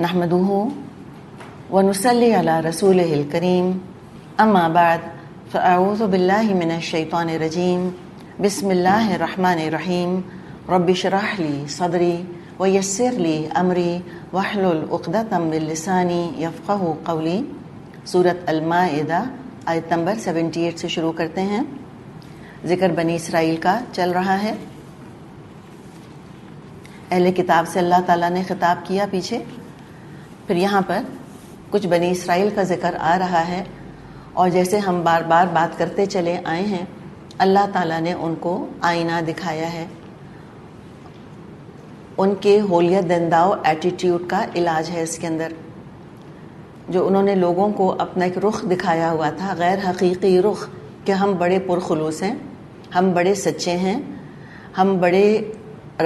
نحمده ونصلي على رسوله الكريم اما بعد فاعوذ بالله من الشيطان الرجيم بسم الله الرحمن الرحيم رب اشرح لي صدري ويسر لي امري واحلل عقدة من لساني يفقهوا قولي۔ سورۃ المائدہ آیت نمبر 78 سے شروع کرتے ہیں۔ ذکر بنی اسرائیل کا چل رہا ہے۔ اہل کتاب سے اللہ تعالیٰ نے خطاب کیا پیچھے، پھر یہاں پر کچھ بنی اسرائیل کا ذکر آ رہا ہے، اور جیسے ہم بار بار بات کرتے چلے آئے ہیں، اللہ تعالیٰ نے ان کو آئینہ دکھایا ہے، ان کے ہولیت دنداؤ ایٹیٹیوڈ کا علاج ہے اس کے اندر، جو انہوں نے لوگوں کو اپنا ایک رخ دکھایا ہوا تھا، غیر حقیقی رخ، کہ ہم بڑے پرخلوص ہیں، ہم بڑے سچے ہیں، ہم بڑے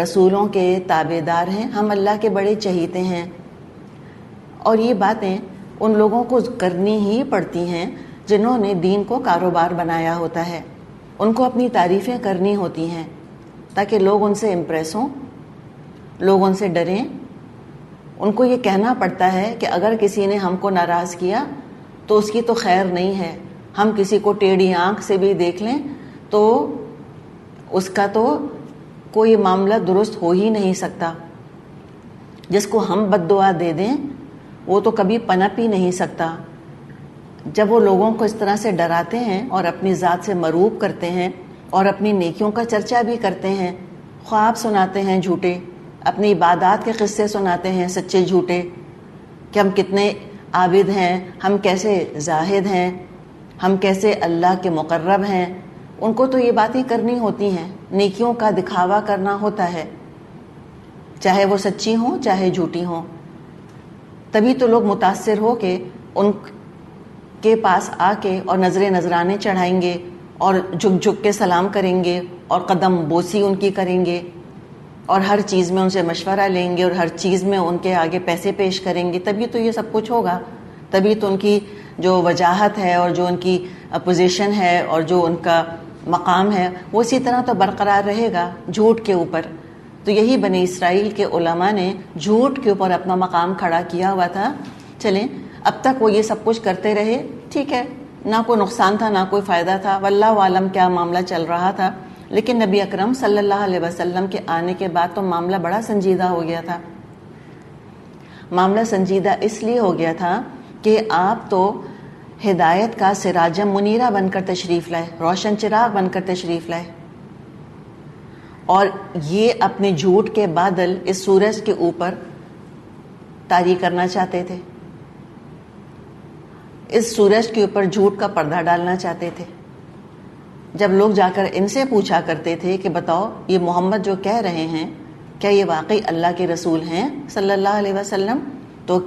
رسولوں کے تابع دار ہیں، ہم اللہ کے بڑے چہیتے ہیں۔ اور یہ باتیں ان لوگوں کو کرنی ہی پڑتی ہیں جنہوں نے دین کو کاروبار بنایا ہوتا ہے، ان کو اپنی تعریفیں کرنی ہوتی ہیں تاکہ لوگ ان سے امپریس ہوں، لوگ ان سے ڈریں۔ ان کو یہ کہنا پڑتا ہے کہ اگر کسی نے ہم کو ناراض کیا تو اس کی تو خیر نہیں ہے، ہم کسی کو ٹیڑھی آنکھ سے بھی دیکھ لیں تو اس کا تو کوئی معاملہ درست ہو ہی نہیں سکتا، جس کو ہم بد دعا دے دیں وہ تو کبھی پنپ ہی نہیں سکتا۔ جب وہ لوگوں کو اس طرح سے ڈراتے ہیں اور اپنی ذات سے مروب کرتے ہیں اور اپنی نیکیوں کا چرچا بھی کرتے ہیں، خواب سناتے ہیں جھوٹے، اپنی عبادات کے قصے سناتے ہیں سچے جھوٹے، کہ ہم کتنے عابد ہیں، ہم کیسے زاہد ہیں، ہم کیسے اللہ کے مقرب ہیں، ان کو تو یہ باتیں کرنی ہوتی ہیں، نیکیوں کا دکھاوا کرنا ہوتا ہے، چاہے وہ سچی ہوں چاہے جھوٹی ہوں۔ تبھی تو لوگ متاثر ہو کے ان کے پاس آ کے اور نظر نذرانے چڑھائیں گے اور جھک جھک کے سلام کریں گے اور قدم بوسی ان کی کریں گے اور ہر چیز میں ان سے مشورہ لیں گے اور ہر چیز میں ان کے آگے پیسے پیش کریں گے، تبھی تو یہ سب کچھ ہوگا، تبھی تو ان کی جو وجاہت ہے اور جو ان کی پوزیشن ہے اور جو ان کا مقام ہے وہ اسی طرح تو برقرار رہے گا جھوٹ کے اوپر۔ تو یہی بنی اسرائیل کے علماء نے جھوٹ کے اوپر اپنا مقام کھڑا کیا ہوا تھا۔ چلیں اب تک وہ یہ سب کچھ کرتے رہے، ٹھیک ہے، نہ کوئی نقصان تھا نہ کوئی فائدہ تھا، واللہ عالم کیا معاملہ چل رہا تھا، لیکن نبی اکرم صلی اللہ علیہ وسلم کے آنے کے بعد تو معاملہ بڑا سنجیدہ ہو گیا تھا۔ معاملہ سنجیدہ اس لیے ہو گیا تھا کہ آپ تو ہدایت کا سراجم منیرہ بن کر تشریف لائے، روشن چراغ بن کر تشریف لائے، اور یہ اپنے جھوٹ کے بادل اس سورج کے اوپر طاری کرنا چاہتے تھے، اس سورج کے اوپر جھوٹ کا پردہ ڈالنا چاہتے تھے۔ جب لوگ جا کر ان سے پوچھا کرتے تھے کہ بتاؤ یہ محمد جو کہہ رہے ہیں کیا یہ واقعی اللہ کے رسول ہیں صلی اللہ علیہ وسلم، تو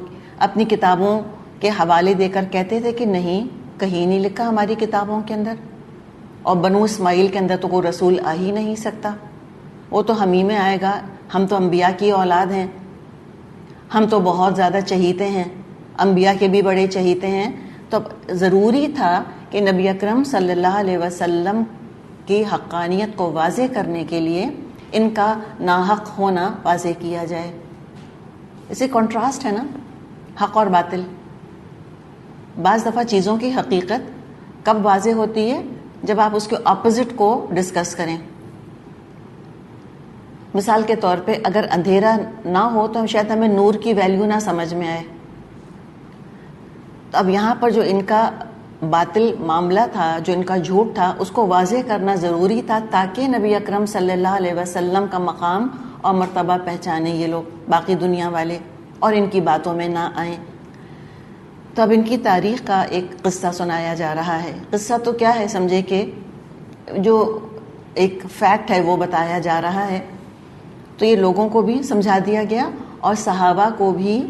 اپنی کتابوں کے حوالے دے کر کہتے تھے کہ نہیں، کہیں نہیں لکھا ہماری کتابوں کے اندر، اور بنو اسماعیل کے اندر تو کوئی رسول آ ہی نہیں سکتا، وہ تو ہم ہی میں آئے گا، ہم تو انبیاء کی اولاد ہیں، ہم تو بہت زیادہ چہیتے ہیں، انبیاء کے بھی بڑے چہیتے ہیں۔ تو ضروری تھا کہ نبی اکرم صلی اللہ علیہ وسلم کی حقانیت کو واضح کرنے کے لیے ان کا ناحق ہونا واضح کیا جائے۔ اسے کنٹراسٹ ہے نا، حق اور باطل۔ بعض دفعہ چیزوں کی حقیقت کب واضح ہوتی ہے؟ جب آپ اس کے اپوزٹ کو ڈسکس کریں۔ مثال کے طور پہ اگر اندھیرا نہ ہو تو شاید ہمیں نور کی ویلیو نہ سمجھ میں آئے۔ تو اب یہاں پر جو ان کا باطل معاملہ تھا، جو ان کا جھوٹ تھا، اس کو واضح کرنا ضروری تھا تاکہ نبی اکرم صلی اللہ علیہ وسلم کا مقام اور مرتبہ پہچانے یہ لوگ، باقی دنیا والے، اور ان کی باتوں میں نہ آئیں۔ تو اب ان کی تاریخ کا ایک قصہ سنایا جا رہا ہے۔ قصہ تو کیا ہے، سمجھے کہ جو ایک فیکٹ ہے وہ بتایا جا رہا ہے، تو یہ لوگوں کو بھی سمجھا دیا گیا اور صحابہ کو بھی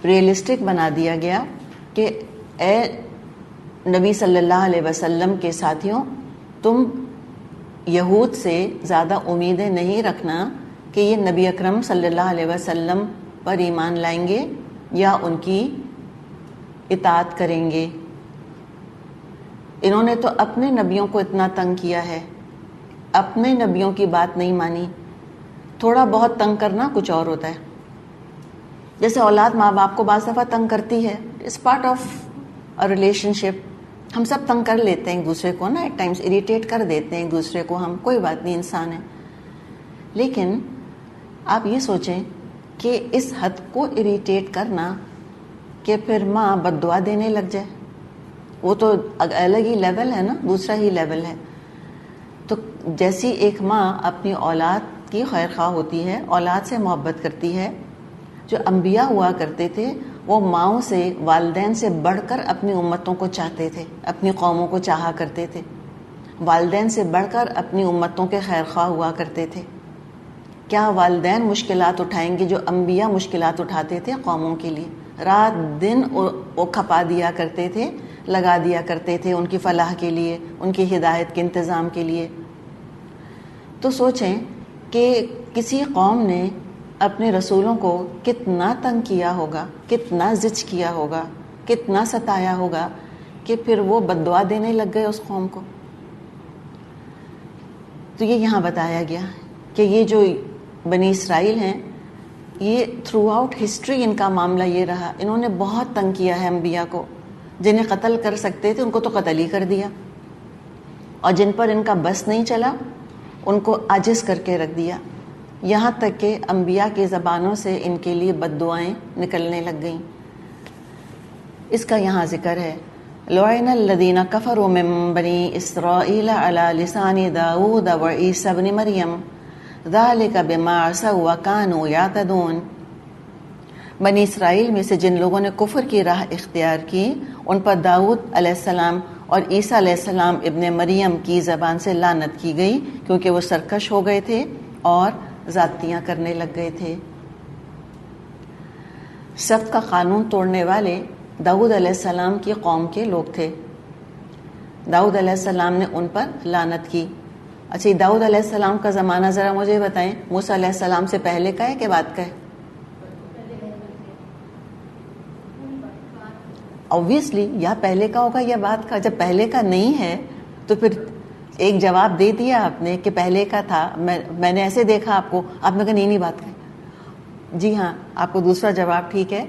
ریئلسٹک بنا دیا گیا کہ اے نبی صلی اللہ علیہ وسلم کے ساتھیوں، تم یہود سے زیادہ امیدیں نہیں رکھنا کہ یہ نبی اکرم صلی اللہ علیہ وسلم پر ایمان لائیں گے یا ان کی اطاعت کریں گے۔ انہوں نے تو اپنے نبیوں کو اتنا تنگ کیا ہے، اپنے نبیوں کی بات نہیں مانی۔ تھوڑا بہت تنگ کرنا کچھ اور ہوتا ہے، جیسے اولاد ماں باپ کو بعض دفعہ تنگ کرتی ہے، it's part of a relationship. ہم سب تنگ کر لیتے ہیں ایک دوسرے کو نا، ایٹ ٹائمس اریٹیٹ کر دیتے ہیں ایک دوسرے کو ہم، کوئی بات نہیں، انسان ہے. لیکن آپ یہ سوچیں کہ اس حد کو اریٹیٹ کرنا کہ پھر ماں بد دعا دینے لگ جائے، وہ تو الگ ہی لیول ہے نا، دوسرا ہی لیول ہے. تو جیسی ایک ماں اپنی اولاد کی خیر خواہ ہوتی ہے، اولاد سے محبت کرتی ہے، جو انبیاء ہوا کرتے تھے وہ ماؤں سے، والدین سے بڑھ کر اپنی امتوں کو چاہتے تھے، اپنی قوموں کو چاہا کرتے تھے، والدین سے بڑھ کر اپنی امتوں کے خیر خواہ ہوا کرتے تھے. کیا والدین مشکلات اٹھائیں گے جو انبیاء مشکلات اٹھاتے تھے قوموں کے لیے، رات دن وہ کھپا دیا کرتے تھے، لگا دیا کرتے تھے ان کی فلاح کے لیے، ان کی ہدایت کے انتظام کے لیے. تو سوچیں کہ کسی قوم نے اپنے رسولوں کو کتنا تنگ کیا ہوگا، کتنا زچ کیا ہوگا، کتنا ستایا ہوگا کہ پھر وہ بد دعا دینے لگ گئے اس قوم کو. تو یہ یہاں بتایا گیا کہ یہ جو بنی اسرائیل ہیں، یہ تھرو آؤٹ ہسٹری ان کا معاملہ یہ رہا، انہوں نے بہت تنگ کیا ہے انبیاء کو. جنہیں قتل کر سکتے تھے ان کو تو قتل ہی کر دیا، اور جن پر ان کا بس نہیں چلا ان کو عاجز کر کے رکھ دیا، یہاں تک کہ انبیاء کی زبانوں سے ان کے لیے بد دعائیں نکلنے لگ گئیں. اس کا یہاں ذکر ہے، لعن الذین کفروا من بنی اسرائیل علی لسان داؤد وعیسی ابن مریم ذلک بما عصوا وکانوا یعتدون. بنی اسرائیل میں سے جن لوگوں نے کفر کی راہ اختیار کی، ان پر داؤد علیہ السلام اور عیسیٰ علیہ السلام ابن مریم کی زبان سے لعنت کی گئی، کیونکہ وہ سرکش ہو گئے تھے اور زیادتیاں کرنے لگ گئے تھے. سبت کا قانون توڑنے والے داؤد علیہ السلام کی قوم کے لوگ تھے. داؤد علیہ السلام نے ان پر لعنت کی. اچھا، داؤد علیہ السلام کا زمانہ ذرا مجھے بتائیں، موسیٰ علیہ السلام سے پہلے کا ہے کہ بعد کا ہے؟ obviously یا پہلے کا ہوگا یا بعد کا. جب پہلے کا نہیں ہے تو پھر ایک جواب دے دیا آپ نے کہ پہلے کا تھا، میں نے ایسے دیکھا آپ کو، آپ نے کہا نہیں بات کا. جی ہاں، آپ کو دوسرا جواب ٹھیک ہے.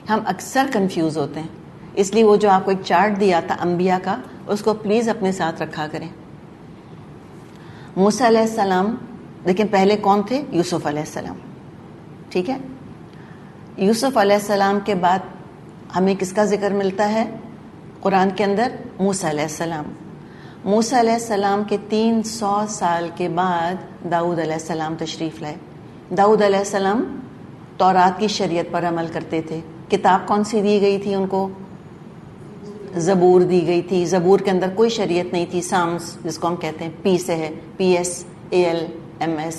ہم اکثر کنفیوز ہوتے ہیں، اس لیے وہ جو آپ کو ایک چارٹ دیا تھا انبیاء کا، اس کو پلیز اپنے ساتھ رکھا کریں. موسیٰ علیہ السلام لیکن پہلے کون تھے؟ یوسف علیہ السلام. ٹھیک ہے، یوسف علیہ السلام کے بعد ہمیں کس کا ذکر ملتا ہے قرآن کے اندر؟ موسیٰ علیہ السلام. موسیٰ علیہ السلام کے 300 سال کے بعد داؤد علیہ السلام تشریف لائے. داؤد علیہ السلام تورات کی شریعت پر عمل کرتے تھے. کتاب کون سی دی گئی تھی ان کو؟ زبور دی گئی تھی. زبور کے اندر کوئی شریعت نہیں تھی. سامس جس کو ہم کہتے ہیں، پی سے ہے، PSALMS،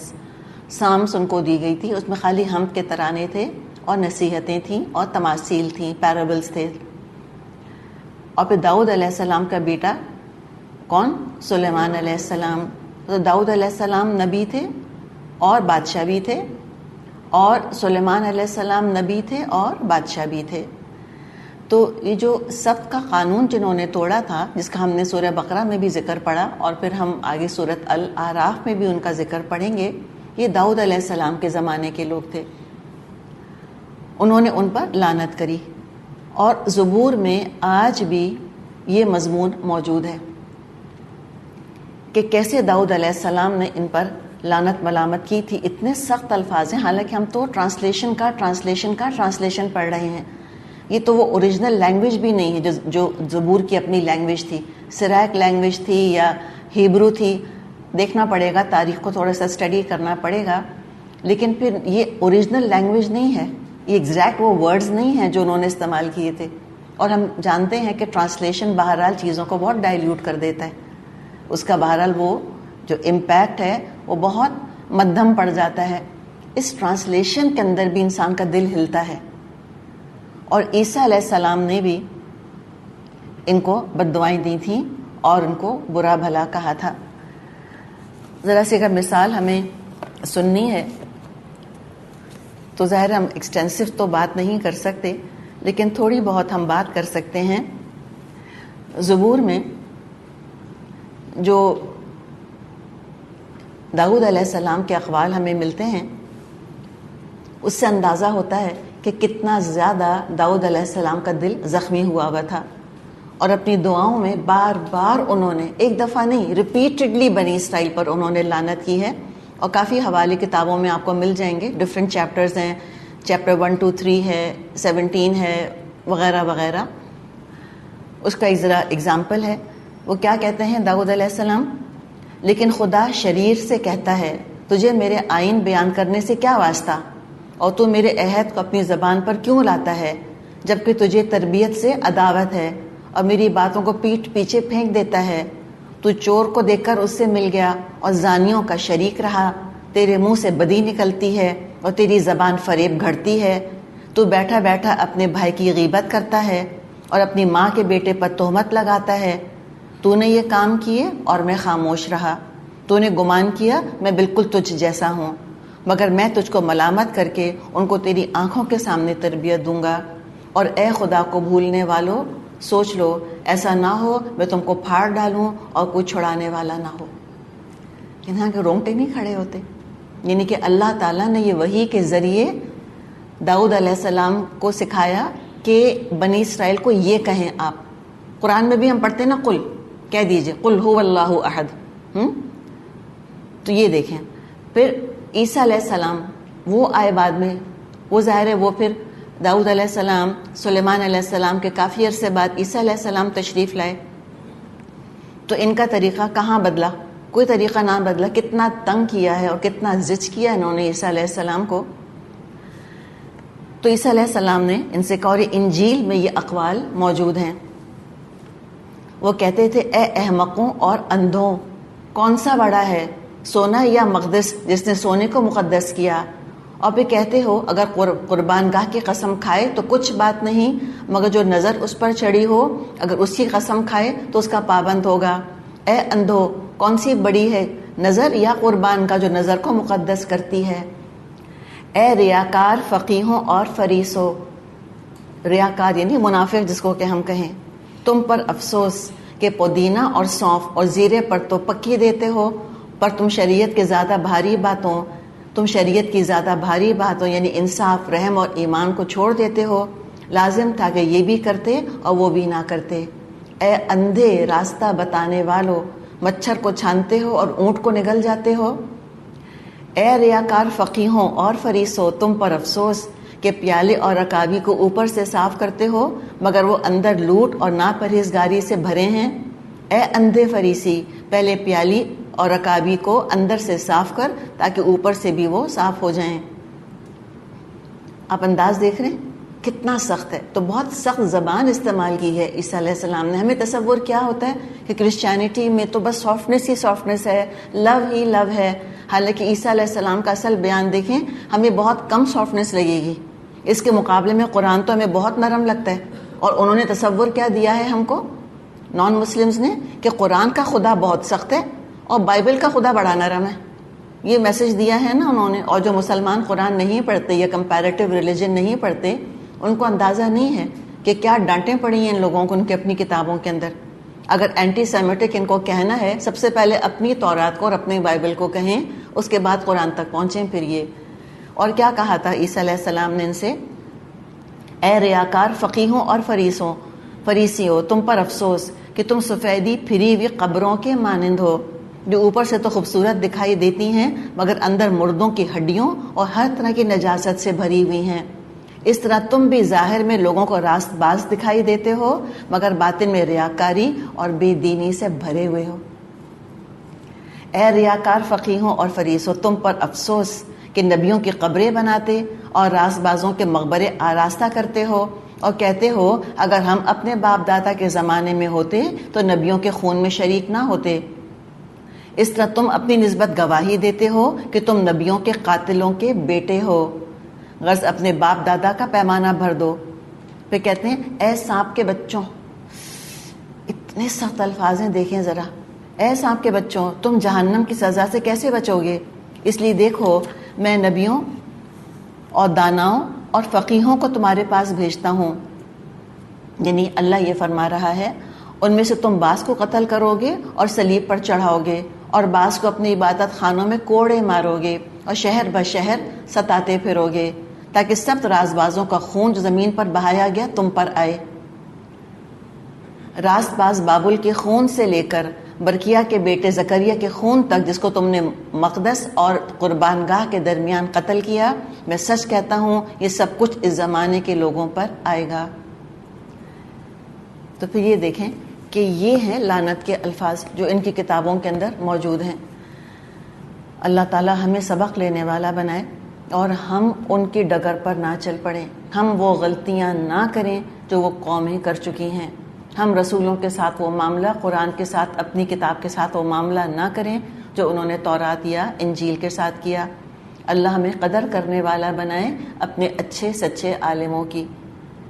سامس ان کو دی گئی تھی. اس میں خالی حمد کے ترانے تھے اور نصیحتیں تھیں اور تماثیل تھیں، پیرابلز تھے. اور پھر داؤد علیہ السلام کا بیٹا کون؟ سلیمان علیہ السلام. تو داؤد علیہ السلام نبی تھے اور بادشاہ بھی تھے، اور سلیمان علیہ السلام نبی تھے اور بادشاہ بھی تھے. تو یہ جو سبت کا قانون جنہوں نے توڑا تھا، جس کا ہم نے سورہ بقرہ میں بھی ذکر پڑھا اور پھر ہم آگے سورۃ الاعراف میں بھی ان کا ذکر پڑھیں گے، یہ داؤد علیہ السلام کے زمانے کے لوگ تھے. انہوں نے ان پر لعنت کری، اور زبور میں آج بھی یہ مضمون موجود ہے کہ کیسے داؤد علیہ السلام نے ان پر لعنت ملامت کی تھی. اتنے سخت الفاظ ہیں، حالانکہ ہم تو ٹرانسلیشن پڑھ رہے ہیں. یہ تو وہ اوریجنل لینگویج بھی نہیں ہے جو زبور کی اپنی لینگویج تھی. سیرائک لینگویج تھی یا ہیبرو تھی، دیکھنا پڑے گا، تاریخ کو تھوڑا سا اسٹڈی کرنا پڑے گا. لیکن پھر یہ اوریجنل لینگویج نہیں ہے، یہ ایگزیکٹ وہ ورڈز نہیں ہیں جو انہوں نے استعمال کیے تھے. اور ہم جانتے ہیں کہ ٹرانسلیشن بہرحال چیزوں کو بہت ڈائلیوٹ کر دیتا ہے. اس کا بہرحال وہ جو امپیکٹ ہے وہ بہت مدھم پڑ جاتا ہے. اس ٹرانسلیشن کے اندر بھی انسان کا دل ہلتا ہے. اور عیسیٰ علیہ السلام نے بھی ان کو بد دعائیں دی تھیں اور ان کو برا بھلا کہا تھا. ذرا سی اگر مثال ہمیں سننی ہے تو ظاہر ہم ایکسٹینسو تو بات نہیں کر سکتے، لیکن تھوڑی بہت ہم بات کر سکتے ہیں. زبور میں جو داؤد علیہ السلام کے اقوال ہمیں ملتے ہیں، اس سے اندازہ ہوتا ہے کہ کتنا زیادہ داؤد علیہ السلام کا دل زخمی ہوا تھا، اور اپنی دعاؤں میں بار بار انہوں نے، ایک دفعہ نہیں، ریپیٹڈلی بنی اسرائیل پر انہوں نے لعنت کی ہے. اور کافی حوالے کتابوں میں آپ کو مل جائیں گے، ڈفرینٹ چیپٹرز ہیں، چیپٹر 1 2 3 ہے، 17 ہے، وغیرہ وغیرہ. اس کا ایک ذرا اگزامپل ہے. وہ کیا کہتے ہیں داؤد علیہ السلام؟ لیکن خدا شریر سے کہتا ہے، تجھے میرے آئین بیان کرنے سے کیا واسطہ، اور تو میرے عہد کو اپنی زبان پر کیوں لاتا ہے، جبکہ تجھے تربیت سے عداوت ہے اور میری باتوں کو پیٹھ پیچھے پھینک دیتا ہے. تو چور کو دیکھ کر اس سے مل گیا اور زانیوں کا شریک رہا. تیرے منہ سے بدی نکلتی ہے اور تیری زبان فریب گھڑتی ہے. تو بیٹھا بیٹھا اپنے بھائی کی غیبت کرتا ہے اور اپنی ماں کے بیٹے پر تہمت لگاتا ہے. تو نے یہ کام کیے اور میں خاموش رہا. تو نے گمان کیا میں بالکل تجھ جیسا ہوں، مگر میں تجھ کو ملامت کر کے ان کو تیری آنکھوں کے سامنے تربیت دوں گا. اور اے خدا کو بھولنے والو، سوچ لو ایسا نہ ہو میں تم کو پھاڑ ڈالوں اور کوئی چھڑانے والا نہ ہو. یہاں کے رونگٹے نہیں کھڑے ہوتے. یعنی کہ اللہ تعالیٰ نے یہ وحی کے ذریعے داؤد علیہ السلام کو سکھایا کہ بنی اسرائیل کو یہ کہیں. آپ قرآن میں بھی ہم پڑھتے ہیں نا، قل، کہہ دیجئے قل هو اللہ احد. تو یہ دیکھیں. پھر عیسیٰ علیہ السلام وہ آئے بعد میں، وہ ظاہر ہے وہ پھر داؤد علیہ السلام، سلیمان علیہ السلام کے کافی عرصے بعد عیسیٰ علیہ السلام تشریف لائے. تو ان کا طریقہ کہاں بدلا؟ کوئی طریقہ نہ بدلا. کتنا تنگ کیا ہے اور کتنا زج کیا انہوں نے عیسیٰ علیہ السلام کو. تو عیسیٰ علیہ السلام نے ان سے کہا، اور انجیل میں یہ اقوال موجود ہیں. وہ کہتے تھے اے احمقوں اور اندھوں، کون سا بڑا ہے، سونا یا مقدس جس نے سونے کو مقدس کیا؟ اور پھر کہتے ہو اگر قربان گاہ کی قسم کھائے تو کچھ بات نہیں، مگر جو نظر اس پر چڑھی ہو اگر اس کی قسم کھائے تو اس کا پابند ہوگا. اے اندھو، کون سی بڑی ہے، نظر یا قربان کا جو نظر کو مقدس کرتی ہے؟ اے ریاکار فقیہوں اور فریسوں، ریاکار یعنی منافق جس کو کہ ہم کہیں، تم پر افسوس کہ پودینہ اور سونف اور زیرے پر تو پکی دیتے ہو، پر تم شریعت کی زیادہ بھاری باتوں یعنی انصاف، رحم اور ایمان کو چھوڑ دیتے ہو. لازم تھا کہ یہ بھی کرتے اور وہ بھی نہ کرتے. اے اندھے راستہ بتانے والو، مچھر کو چھانتے ہو اور اونٹ کو نگل جاتے ہو. اے ریاکار فقیہوں اور فریسوں، تم پر افسوس کہ پیالے اور رکابی کو اوپر سے صاف کرتے ہو مگر وہ اندر لوٹ اور ناپرہیزگاری سے بھرے ہیں. اے اندھے فریسی، پہلے پیالی اور رکابی کو اندر سے صاف کر تاکہ اوپر سے بھی وہ صاف ہو جائیں. آپ انداز دیکھ رہے ہیں کتنا سخت ہے. تو بہت سخت زبان استعمال کی ہے عیسیٰ علیہ السلام نے. ہمیں تصور کیا ہوتا ہے کہ کرسچینٹی میں تو بس سافٹنس ہی سافٹنس ہے، لو ہی لو ہے. حالانکہ عیسیٰ علیہ السلام کا اصل بیان دیکھیں ہمیں بہت کم سافٹنس لگے گی. اس کے مقابلے میں قرآن تو ہمیں بہت نرم لگتا ہے. اور انہوں نے تصور کیا دیا ہے ہم کو، نان مسلمز نے، کہ قرآن کا خدا بہت سخت ہے اور بائبل کا خدا بڑا نرم ہے. یہ میسج دیا ہے نا انہوں نے. اور جو مسلمان قرآن نہیں پڑھتے یا کمپیریٹیو ریلیجن نہیں پڑھتے، ان کو اندازہ نہیں ہے کہ کیا ڈانٹیں پڑی ہیں ان لوگوں کو ان کی اپنی کتابوں کے اندر. اگر اینٹی سیمیٹک ان کو کہنا ہے، سب سے پہلے اپنی تورات کو اور اپنی بائبل کو کہیں، اس کے بعد قرآن تک پہنچیں. پھر یہ اور کیا کہا تھا عیسیٰ علیہ السلام نے ان سے؟ اے ریاکار فقیہوں اور فریسیوں، تم پر افسوس کہ تم سفیدی پھری ہوئی قبروں کے مانند ہو، جو اوپر سے تو خوبصورت دکھائی دیتی ہیں مگر اندر مردوں کی ہڈیوں اور ہر طرح کی نجاست سے بھری ہوئی ہیں. اس طرح تم بھی ظاہر میں لوگوں کو راست باز دکھائی دیتے ہو مگر باطن میں ریاکاری اور بے دینی سے بھرے ہوئے ہو. اے ریاکار فقیہوں اور فریسوں، تم پر افسوس کہ نبیوں کی قبریں بناتے اور راست بازوں کے مقبرے آراستہ کرتے ہو اور کہتے ہو اگر ہم اپنے باپ دادا کے زمانے میں ہوتے تو نبیوں کے خون میں شریک نہ ہوتے. اس طرح تم اپنی نسبت گواہی دیتے ہو کہ تم نبیوں کے قاتلوں کے بیٹے ہو، غرض اپنے باپ دادا کا پیمانہ بھر دو. پھر کہتے ہیں اے سانپ کے بچوں، اتنے سخت الفاظ ہیں، دیکھیں ذرا. اے سانپ کے بچوں، تم جہنم کی سزا سے کیسے بچو گے؟ اس لیے دیکھو میں نبیوں اور داناؤں اور فقیہوں کو تمہارے پاس بھیجتا ہوں. یعنی اللہ یہ فرما رہا ہے ان میں سے تم بعض کو قتل کرو گے اور صلیب پر چڑھاؤ گے اور بعض کو اپنی عبادت خانوں میں کوڑے مارو گے اور شہر بشہر ستاتے پھرو گے تاکہ سب راز بازوں کا خون جو زمین پر بہایا گیا تم پر آئے. راست باز بابل کے خون سے لے کر برکیہ کے بیٹے زکریا کے خون تک، جس کو تم نے مقدس اور قربان گاہ کے درمیان قتل کیا، میں سچ کہتا ہوں یہ سب کچھ اس زمانے کے لوگوں پر آئے گا. تو پھر یہ دیکھیں کہ یہ ہیں لعنت کے الفاظ جو ان کی کتابوں کے اندر موجود ہیں. اللہ تعالی ہمیں سبق لینے والا بنائے اور ہم ان کی ڈگر پر نہ چل پڑیں، ہم وہ غلطیاں نہ کریں جو وہ قومیں کر چکی ہیں. ہم رسولوں کے ساتھ وہ معاملہ، قرآن کے ساتھ، اپنی کتاب کے ساتھ وہ معاملہ نہ کریں جو انہوں نے تورات یا انجیل کے ساتھ کیا. اللہ ہمیں قدر کرنے والا بنائے اپنے اچھے سچے عالموں کی،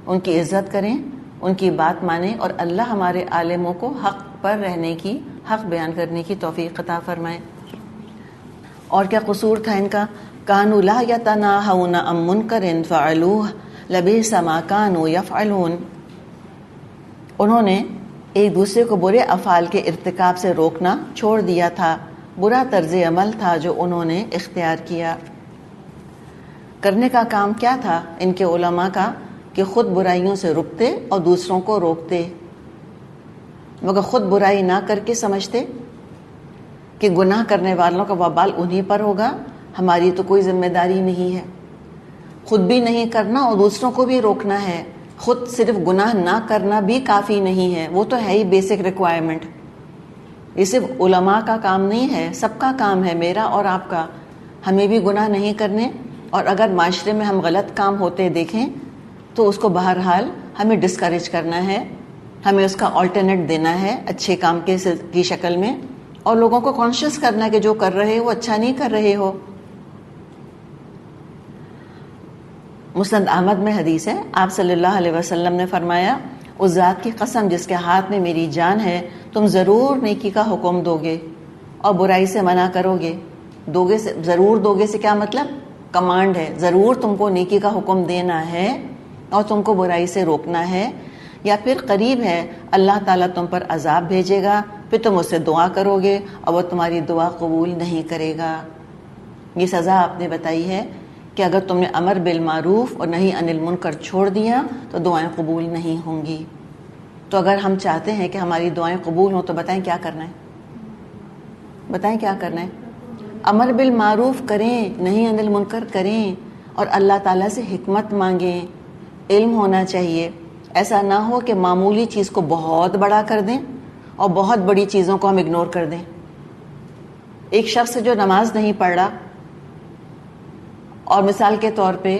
ان کی عزت کریں، ان کی بات مانیں، اور اللہ ہمارے عالموں کو حق پر رہنے کی، حق بیان کرنے کی توفیق عطا فرمائے. اور کیا قصور تھا ان کا؟ کانوا لا یتناہون عن منکر فعلوہ لبئس ما کانوا یفعلون. انہوں نے ایک دوسرے کو برے افعال کے ارتکاب سے روکنا چھوڑ دیا تھا، برا طرز عمل تھا جو انہوں نے اختیار کیا. کرنے کا کام کیا تھا ان کے علماء کا؟ کہ خود برائیوں سے رکتے اور دوسروں کو روکتے، مگر خود برائی نہ کر کے سمجھتے کہ گناہ کرنے والوں کا وبال انہی پر ہوگا، ہماری تو کوئی ذمہ داری نہیں ہے. خود بھی نہیں کرنا اور دوسروں کو بھی روکنا ہے. خود صرف گناہ نہ کرنا بھی کافی نہیں ہے، وہ تو ہے ہی بیسک ریکوائرمنٹ. یہ صرف علماء کا کام نہیں ہے، سب کا کام ہے، میرا اور آپ کا. ہمیں بھی گناہ نہیں کرنے، اور اگر معاشرے میں ہم غلط کام ہوتے دیکھیں تو اس کو بہرحال ہمیں ڈسکریج کرنا ہے، ہمیں اس کا آلٹرنیٹ دینا ہے اچھے کام کی شکل میں، اور لوگوں کو کانشیس کرنا ہے کہ جو کر رہے ہو وہ اچھا نہیں کر رہے ہو. مسند احمد میں حدیث ہے، آپ صلی اللہ علیہ وسلم نے فرمایا، اس ذات کی قسم جس کے ہاتھ میں میری جان ہے، تم ضرور نیکی کا حکم دو گے اور برائی سے منع کرو گے. دوگے سے، ضرور دوگے سے کیا مطلب؟ کمانڈ ہے، ضرور تم کو نیکی کا حکم دینا ہے اور تم کو برائی سے روکنا ہے. یا پھر قریب ہے اللہ تعالیٰ تم پر عذاب بھیجے گا، پھر تم اس سے دعا کرو گے اور وہ تمہاری دعا قبول نہیں کرے گا. یہ سزا آپ نے بتائی ہے کہ اگر تم نے امر بالمعروف اور نہی عن المنکر چھوڑ دیا تو دعائیں قبول نہیں ہوں گی. تو اگر ہم چاہتے ہیں کہ ہماری دعائیں قبول ہوں تو بتائیں کیا کرنا ہے؟ بتائیں کیا کرنا ہے؟ امر بالمعروف کریں، نہی عن المنکر کریں، اور اللہ تعالیٰ سے حکمت مانگیں. علم ہونا چاہیے. ایسا نہ ہو کہ معمولی چیز کو بہت بڑا کر دیں اور بہت بڑی چیزوں کو ہم اگنور کر دیں. ایک شخص جو نماز نہیں پڑھ رہا اور مثال کے طور پہ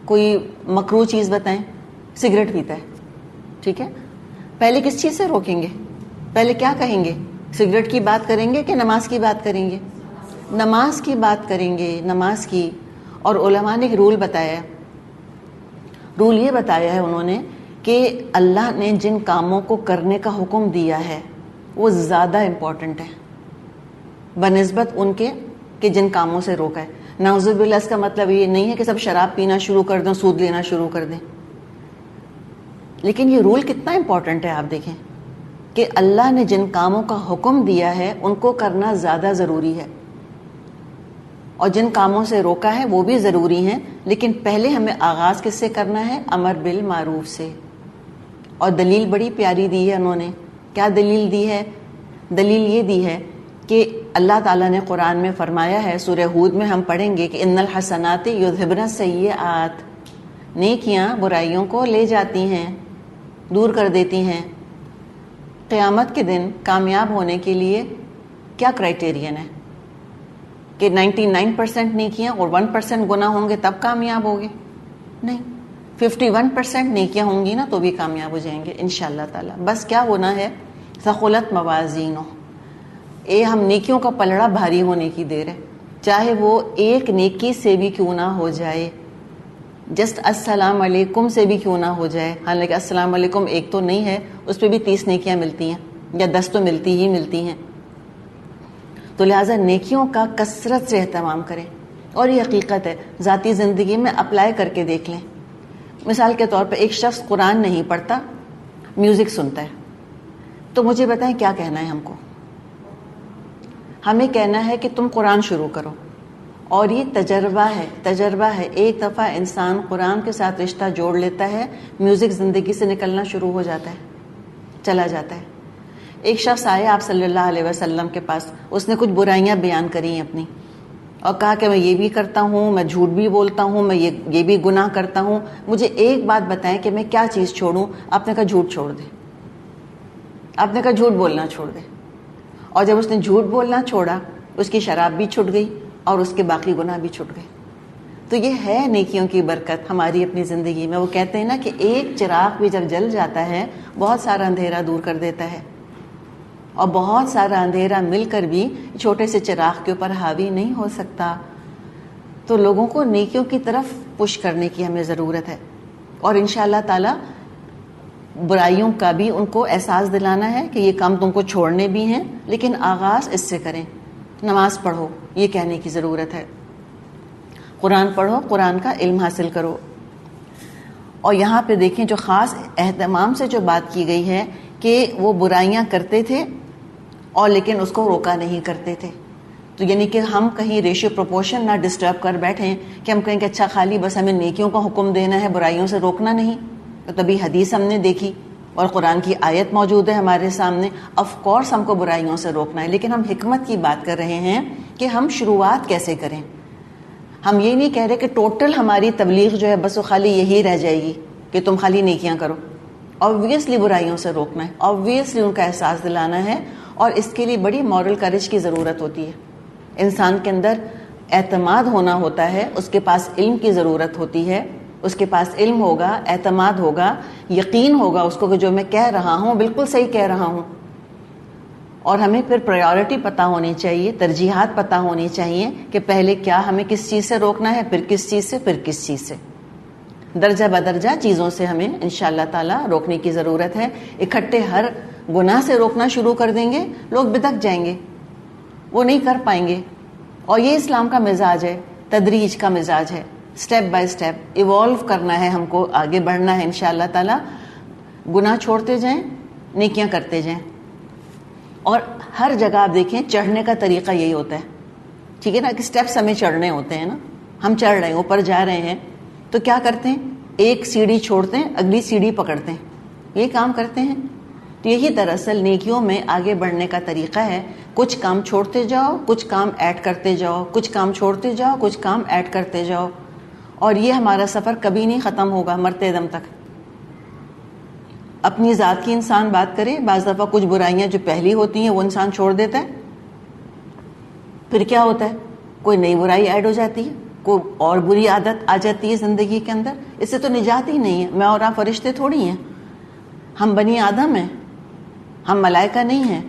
کوئی مکروہ چیز بتائیں، سگریٹ پیتا ہے، ٹھیک ہے، پہلے کس چیز سے روکیں گے؟ پہلے کیا کہیں گے؟ سگریٹ کی بات کریں گے کہ نماز کی بات کریں گے؟ نماز کی بات کریں گے، نماز کی. اور علماء نے ایک رول بتایا ہے. رول یہ بتایا ہے انہوں نے کہ اللہ نے جن کاموں کو کرنے کا حکم دیا ہے وہ زیادہ امپورٹنٹ ہے بنسبت ان کے کہ جن کاموں سے روکا ہے. نعوذ باللہ اس کا مطلب یہ نہیں ہے کہ سب شراب پینا شروع کر دیں، سود لینا شروع کر دیں. لیکن یہ رول کتنا امپورٹنٹ ہے آپ دیکھیں کہ اللہ نے جن کاموں کا حکم دیا ہے ان کو کرنا زیادہ ضروری ہے، اور جن کاموں سے روکا ہے وہ بھی ضروری ہیں. لیکن پہلے ہمیں آغاز کس سے کرنا ہے؟ امر بالمعروف سے. اور دلیل بڑی پیاری دی ہے انہوں نے. کیا دلیل دی ہے؟ دلیل یہ دی ہے کہ اللہ تعالیٰ نے قرآن میں فرمایا ہے، سورہ ہود میں ہم پڑھیں گے کہ ان الحسنات یذہبن السیئات، نیکیاں برائیوں کو لے جاتی ہیں، دور کر دیتی ہیں. قیامت کے دن کامیاب ہونے کے لیے کیا کرائٹیرین ہے کہ 99% نیکیاں اور 1% گناہ ہوں گے تب کامیاب ہوگے؟ نہیں، 51% نیکیاں ہوں گی نا تو بھی کامیاب ہو جائیں گے انشاءاللہ تعالیٰ. بس کیا ہونا ہے؟ ثقلت موازینہ. ہم نیکیوں کا پلڑا بھاری ہونے کی دیر ہے، چاہے وہ ایک نیکی سے بھی کیوں نہ ہو جائے، جسٹ السلام علیکم سے بھی کیوں نہ ہو جائے. حالانکہ السلام علیکم ایک تو نہیں ہے، اس پہ بھی 30 نیکیاں ملتی ہیں یا 10 تو ملتی ہی ملتی ہیں. تو لہٰذا نیکیوں کا کثرت سے اہتمام کریں. اور یہ حقیقت ہے، ذاتی زندگی میں اپلائی کر کے دیکھ لیں. مثال کے طور پہ ایک شخص قرآن نہیں پڑھتا، میوزک سنتا ہے، تو مجھے بتائیں کیا کہنا ہے ہم کو؟ ہمیں کہنا ہے کہ تم قرآن شروع کرو اور یہ تجربہ ہے. ایک دفعہ انسان قرآن کے ساتھ رشتہ جوڑ لیتا ہے، میوزک زندگی سے نکلنا شروع ہو جاتا ہے، چلا جاتا ہے. ایک شخص آیا آپ صلی اللہ علیہ وسلم کے پاس، اس نے کچھ برائیاں بیان کری اپنی اور کہا کہ میں یہ بھی کرتا ہوں، میں جھوٹ بھی بولتا ہوں، میں یہ بھی گناہ کرتا ہوں، مجھے ایک بات بتائیں کہ میں کیا چیز چھوڑوں. آپ نے کہا جھوٹ چھوڑ دے. آپ نے کہا جھوٹ بولنا چھوڑ دے. اور جب اس نے جھوٹ بولنا چھوڑا، اس کی شراب بھی چھٹ گئی اور اس کے باقی گناہ بھی چھٹ گئے. تو یہ ہے نیکیوں کی برکت ہماری اپنی زندگی میں. وہ کہتے ہیں نا کہ ایک چراغ بھی جب جل جاتا ہے بہت سارا اندھیرا دور کر دیتا ہے، اور بہت سارا اندھیرا مل کر بھی چھوٹے سے چراغ کے اوپر حاوی نہیں ہو سکتا. تو لوگوں کو نیکیوں کی طرف پش کرنے کی ہمیں ضرورت ہے، اور انشاءاللہ تعالی برائیوں کا بھی ان کو احساس دلانا ہے کہ یہ کام تم کو چھوڑنے بھی ہیں، لیکن آغاز اس سے کریں. نماز پڑھو، یہ کہنے کی ضرورت ہے. قرآن پڑھو، قرآن کا علم حاصل کرو. اور یہاں پہ دیکھیں جو خاص اہتمام سے جو بات کی گئی ہے کہ وہ برائیاں کرتے تھے اور لیکن اس کو روکا نہیں کرتے تھے. تو یعنی کہ ہم کہیں ریشیو پروپورشن نہ ڈسٹرب کر بیٹھیں کہ ہم کہیں کہ اچھا خالی بس ہمیں نیکیوں کا حکم دینا ہے، برائیوں سے روکنا نہیں. تو تبھی حدیث ہم نے دیکھی اور قرآن کی آیت موجود ہے ہمارے سامنے. آف کورس ہم کو برائیوں سے روکنا ہے، لیکن ہم حکمت کی بات کر رہے ہیں کہ ہم شروعات کیسے کریں. ہم یہ نہیں کہہ رہے کہ ٹوٹل ہماری تبلیغ جو ہے بس وہ خالی یہی رہ جائے گی کہ تم خالی نیکیاں کرو. آبویسلی برائیوں سے روکنا ہے، آبویسلی ان کا احساس دلانا ہے، اور اس کے لیے بڑی مورل کریج کی ضرورت ہوتی ہے. انسان کے اندر اعتماد ہونا ہوتا ہے، اس کے پاس علم کی ضرورت ہوتی ہے. اس کے پاس علم ہوگا، اعتماد ہوگا، یقین ہوگا اس کو کہ جو میں کہہ رہا ہوں بالکل صحیح کہہ رہا ہوں. اور ہمیں پھر پرائیورٹی پتہ ہونی چاہیے، ترجیحات پتہ ہونی چاہیے کہ پہلے کیا ہمیں کس چیز سے روکنا ہے، پھر کس چیز سے، پھر کس چیز سے. درجہ بدرجہ چیزوں سے ہمیں انشاءاللہ تعالی روکنے کی ضرورت ہے. اکٹھے ہر گناہ سے روکنا شروع کر دیں گے، لوگ بدک جائیں گے، وہ نہیں کر پائیں گے. اور یہ اسلام کا مزاج ہے، تدریج کا مزاج ہے. سٹیپ بائی سٹیپ ایوالو کرنا ہے، ہم کو آگے بڑھنا ہے انشاءاللہ تعالی. گناہ چھوڑتے جائیں، نیکیاں کرتے جائیں. اور ہر جگہ آپ دیکھیں چڑھنے کا طریقہ یہی ہوتا ہے، ٹھیک ہے نا، کہ سٹیپس ہمیں چڑھنے ہوتے ہیں نا. ہم چڑھ رہے ہیں، اوپر جا رہے ہیں، تو کیا کرتے ہیں؟ ایک سیڑھی چھوڑتے ہیں، اگلی سیڑھی پکڑتے ہیں، یہ کام کرتے ہیں. تو یہی دراصل نیکیوں میں آگے بڑھنے کا طریقہ ہے. کچھ کام چھوڑتے جاؤ، کچھ کام ایڈ کرتے جاؤ، کچھ کام چھوڑتے جاؤ، کچھ کام ایڈ کرتے جاؤ. اور یہ ہمارا سفر کبھی نہیں ختم ہوگا مرتے دم تک. اپنی ذات کی انسان بات کرے، بعض دفعہ کچھ برائیاں جو پہلی ہوتی ہیں وہ انسان چھوڑ دیتا ہے، پھر کیا ہوتا ہے؟ کوئی نئی برائی ایڈ ہو جاتی ہے، کوئی اور بری عادت آ جاتی ہے زندگی کے اندر. اس سے تو نجات ہی نہیں ہے. میں اور آپ فرشتے تھوڑی ہیں، ہم بنی آدم ہیں، ہم ملائکہ نہیں ہیں.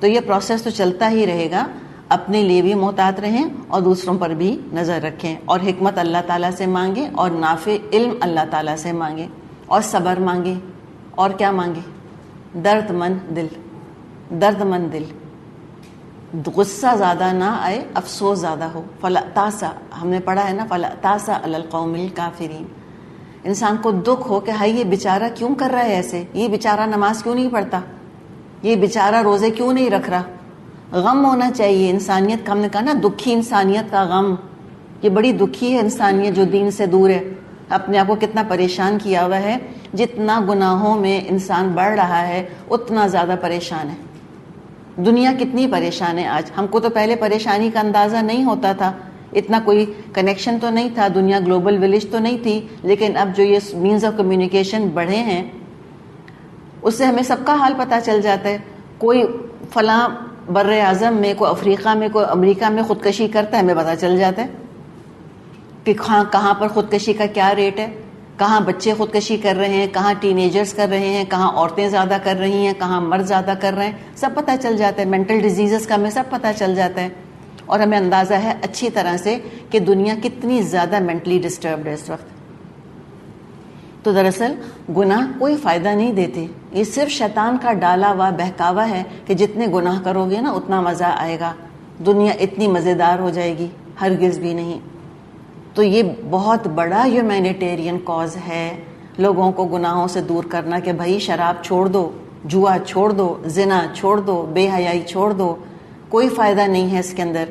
تو یہ پروسیس تو چلتا ہی رہے گا. اپنے لیے بھی محتاط رہیں اور دوسروں پر بھی نظر رکھیں، اور حکمت اللہ تعالیٰ سے مانگیں، اور نافع علم اللہ تعالیٰ سے مانگیں، اور صبر مانگیں. اور کیا مانگیں؟ درد مند دل. غصہ زیادہ نہ آئے، افسوس زیادہ ہو. فلا تاسا، ہم نے پڑھا ہے نا، فلا تاسا علی القوم الکافرین. انسان کو دکھ ہو کہ ہائی یہ بیچارہ کیوں کر رہا ہے ایسے، یہ بیچارہ نماز کیوں نہیں پڑھتا، یہ بیچارہ روزے کیوں نہیں رکھ رہا. غم ہونا چاہیے. انسانیت کا ہم نے کہا نا، دکھی انسانیت کا غم. یہ بڑی دکھی ہے انسانیت جو دین سے دور ہے، اپنے آپ کو کتنا پریشان کیا ہوا ہے. جتنا گناہوں میں انسان بڑھ رہا ہے اتنا زیادہ پریشان ہے. دنیا کتنی پریشان ہے آج. ہم کو تو پہلے پریشانی کا اندازہ نہیں ہوتا تھا، اتنا کوئی کنیکشن تو نہیں تھا، دنیا گلوبل ولیج تو نہیں تھی. لیکن اب جو یہ مینز آف کمیونیکیشن بڑھے ہیں اس سے ہمیں سب کا حال پتہ چل جاتا ہے. کوئی فلاں بر اعظم میں، کوئی افریقہ میں، کوئی امریکہ میں خودکشی کرتا ہے، ہمیں پتہ چل جاتا ہے کہ کہاں پر خودکشی کا کیا ریٹ ہے، کہاں بچے خودکشی کر رہے ہیں، کہاں ٹین ایجرز کر رہے ہیں، کہاں عورتیں زیادہ کر رہی ہیں، کہاں مرد زیادہ کر رہے ہیں. سب پتہ چل جاتا ہے. مینٹل ڈیزیزز کا ہمیں سب پتہ چل جاتا ہے. اور ہمیں اندازہ ہے اچھی طرح سے کہ دنیا کتنی زیادہ مینٹلی ڈسٹربڈ ہے اس وقت. تو دراصل گناہ کوئی فائدہ نہیں دیتے. یہ صرف شیطان کا ڈالا ہوا بہکاوا ہے کہ جتنے گناہ کرو گے نا اتنا مزہ آئے گا، دنیا اتنی مزیدار ہو جائے گی. ہرگز بھی نہیں. تو یہ بہت بڑا ہیومینیٹیرین کاز ہے لوگوں کو گناہوں سے دور کرنا، کہ بھائی شراب چھوڑ دو، جوا چھوڑ دو، زنا چھوڑ دو، بے حیائی چھوڑ دو. کوئی فائدہ نہیں ہے اس کے اندر.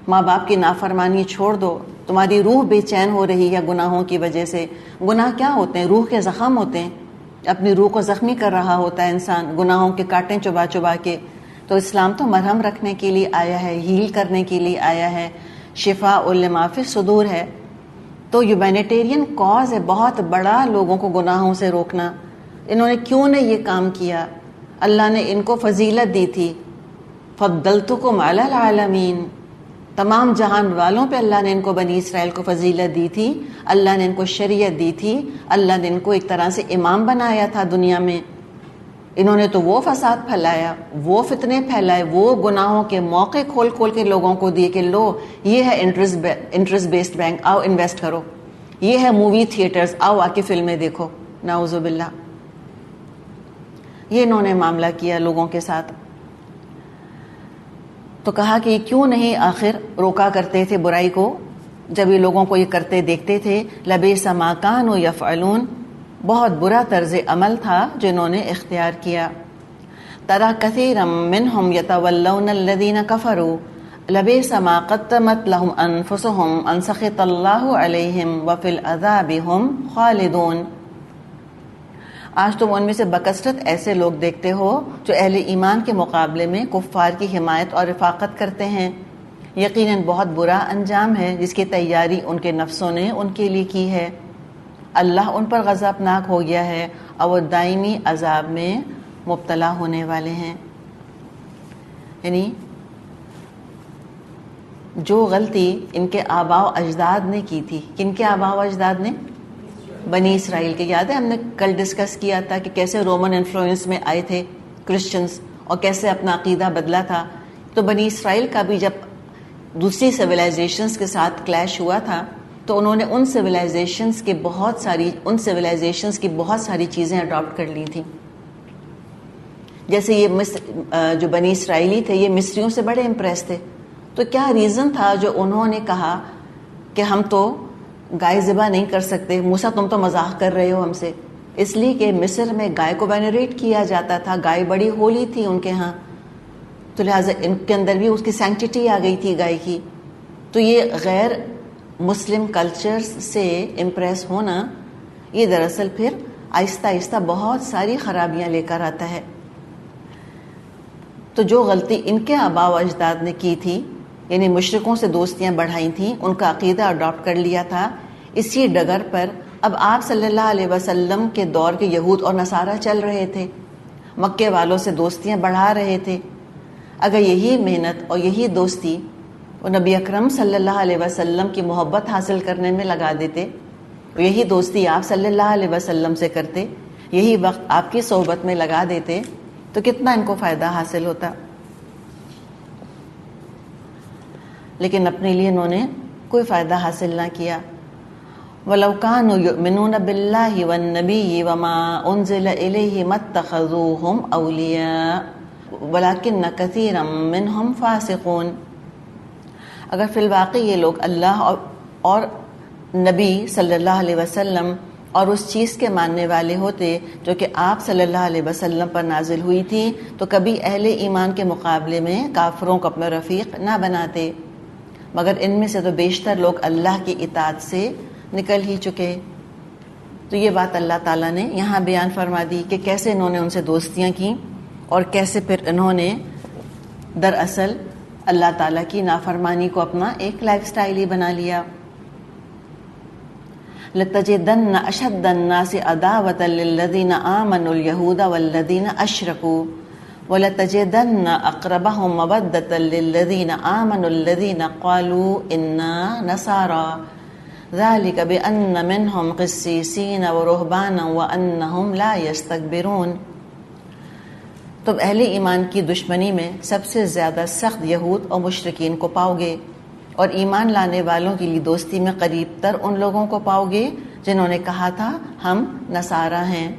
ماں باپ کی نافرمانی چھوڑ دو. تمہاری روح بے چین ہو رہی ہے گناہوں کی وجہ سے. گناہ کیا ہوتے ہیں؟ روح کے زخم ہوتے ہیں. اپنی روح کو زخمی کر رہا ہوتا ہے انسان گناہوں کے کانٹے چبا چبا کے. تو اسلام تو مرہم رکھنے کے لیے آیا ہے، ہیل کرنے کے لیے آیا ہے، شفاء لما فی الصدور ہے. تو ہیومینیٹیرین کاز ہے بہت بڑا لوگوں کو گناہوں سے روکنا. انہوں نے کیوں نے یہ کام کیا؟ اللہ نے ان کو فضیلت دی تھی. فضلتکم علی العالمین، تمام جہان والوں پہ اللہ نے ان کو، بنی اسرائیل کو فضیلت دی تھی. اللہ نے ان کو شریعت دی تھی. اللہ نے ان کو ایک طرح سے امام بنایا تھا دنیا میں. انہوں نے تو وہ فساد پھیلایا، وہ فتنے پھیلائے، وہ گناہوں کے موقع کھول کھول کے لوگوں کو دیے کہ لو یہ ہے انٹرسٹ بیسڈ بینک، آؤ انویسٹ کرو. یہ ہے مووی تھیٹرز، آؤ آ کے فلمیں دیکھو. نعوذ باللہ. یہ انہوں نے معاملہ کیا لوگوں کے ساتھ. تو کہا کہ کیوں نہیں آخر روکا کرتے تھے برائی کو جب یہ لوگوں کو یہ کرتے دیکھتے تھے. لبئس ما کانوا یفعلون، بہت برا طرز عمل تھا جو انہوں نے اختیار کیا. تری کثیرا منہم یتولون الذین کفروا لبئس ما قدمت لهم انفسهم ان سخط اللہ علیہم وفی العذاب ہم خالدون. آج تم ان میں سے بکثرت ایسے لوگ دیکھتے ہو جو اہل ایمان کے مقابلے میں کفار کی حمایت اور رفاقت کرتے ہیں. یقیناً بہت برا انجام ہے جس کی تیاری ان کے نفسوں نے ان کے لیے کی ہے. اللہ ان پر غضبناک ہو گیا ہے اور وہ دائمی عذاب میں مبتلا ہونے والے ہیں. یعنی جو غلطی ان کے آباء و اجداد نے کی تھی. کن کے آباء و اجداد نے؟ بنی اسرائیل کے. یاد ہے ہم نے کل ڈسکس کیا تھا کہ کیسے رومن انفلوئنس میں آئے تھے کرسچنز اور کیسے اپنا عقیدہ بدلا تھا. تو بنی اسرائیل کا بھی جب دوسری سویلائزیشنز کے ساتھ کلیش ہوا تھا تو انہوں نے ان سویلائزیشنز کی بہت ساری چیزیں اڈاپٹ کر لی تھیں. جیسے یہ جو بنی اسرائیلی تھے یہ مصریوں سے بڑے امپریس تھے. تو کیا ریزن تھا جو انہوں نے کہا کہ ہم تو گائے ذبح نہیں کر سکتے؟ موسیٰ تم تو مذاق کر رہے ہو ہم سے. اس لیے کہ مصر میں گائے کو وینریٹ کیا جاتا تھا، گائے بڑی ہولی تھی ان کے ہاں. تو لہٰذا ان کے اندر بھی اس کی سینکٹیٹی آ گئی تھی گائے کی. تو یہ غیر مسلم کلچرز سے امپریس ہونا یہ دراصل پھر آہستہ آہستہ بہت ساری خرابیاں لے کر آتا ہے. تو جو غلطی ان کے آباء و اجداد نے کی تھی، یعنی مشرکوں سے دوستیاں بڑھائی تھیں، ان کا عقیدہ اڈاپٹ کر لیا تھا، اسی ڈگر پر اب آپ صلی اللہ علیہ وسلم کے دور کے یہود اور نصارہ چل رہے تھے، مکے والوں سے دوستیاں بڑھا رہے تھے. اگر یہی محنت اور یہی دوستی وہ نبی اکرم صلی اللہ علیہ وسلم کی محبت حاصل کرنے میں لگا دیتے، یہی دوستی آپ صلی اللہ علیہ وسلم سے کرتے، یہی وقت آپ کی صحبت میں لگا دیتے، تو کتنا ان کو فائدہ حاصل ہوتا. لیکن اپنے لیے انہوں نے کوئی فائدہ حاصل نہ کیا. وَلَوْ كَانُوا يُؤْمِنُونَ بِاللَّهِ وَالنَّبِيِّ وَمَا أُنزِلَ إِلَيْهِ مَا اتَّخَذُوهُمْ أَوْلِيَاءَ وَلَكِنَّ كَثِيرًا مِّنْهُمْ فَاسِقُونَ. اگر فی الواقع یہ لوگ اللہ اور نبی صلی اللہ علیہ وسلم اور اس چیز کے ماننے والے ہوتے جو کہ آپ صلی اللہ علیہ وسلم پر نازل ہوئی تھی، تو کبھی اہل ایمان کے مقابلے میں کافروں کو اپنا رفیق نہ بناتے. مگر ان میں سے تو بیشتر لوگ اللہ کی اطاعت سے نکل ہی چکے. تو یہ بات اللہ تعالیٰ نے یہاں بیان فرما دی کہ کیسے انہوں نے ان سے دوستیاں کی اور کیسے پھر انہوں نے دراصل اللہ تعالیٰ کی نافرمانی کو اپنا ایک لائف سٹائل ہی بنا لیا. لَتَجِدَنَّ أَشَدَّ النَّاسِ عَدَاوَةً لِلَّذِينَ آمَنُوا الْيَهُودَ وَالَّذِينَ أَشْرَكُوا وَلَتَجِدَنَّ أَقْرَبَهُمْ مَوَدَّةً لِلَّذِينَ آمَنُوا الَّذِينَ قَالُوا إِنَّا نَصَارَى ذَلِكَ بِأَنَّ مِنْهُمْ قِسِّيسِينَ وَرُهْبَانًا وَأَنَّهُمْ لَا يَسْتَكْبِرُونَ. تم اہل ایمان کی دشمنی میں سب سے زیادہ سخت یہود اور مشرکین کو پاؤ گے، اور ایمان لانے والوں کے لیے دوستی میں قریب تر ان لوگوں کو پاؤ گے جنہوں نے کہا تھا ہم نصارہ ہیں.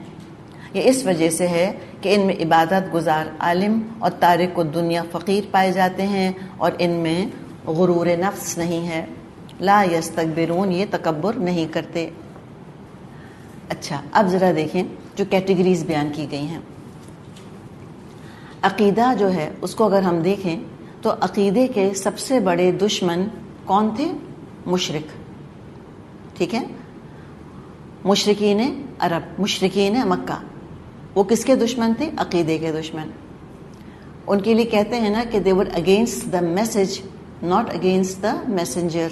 یہ اس وجہ سے ہے کہ ان میں عبادت گزار عالم اور تارک الدنیا فقیر پائے جاتے ہیں، اور ان میں غرور نفس نہیں ہے. لا یستکبرون، یہ تکبر نہیں کرتے. اچھا، اب ذرا دیکھیں جو کیٹیگریز بیان کی گئی ہیں. عقیدہ جو ہے اس کو اگر ہم دیکھیں تو عقیدے کے سب سے بڑے دشمن کون تھے؟ مشرک. ٹھیک ہے، مشرکین عرب، مشرکین مکہ. وہ کس کے دشمن تھے؟ عقیدے کے دشمن. ان کے لیے کہتے ہیں نا کہ they were against the message not against the messenger.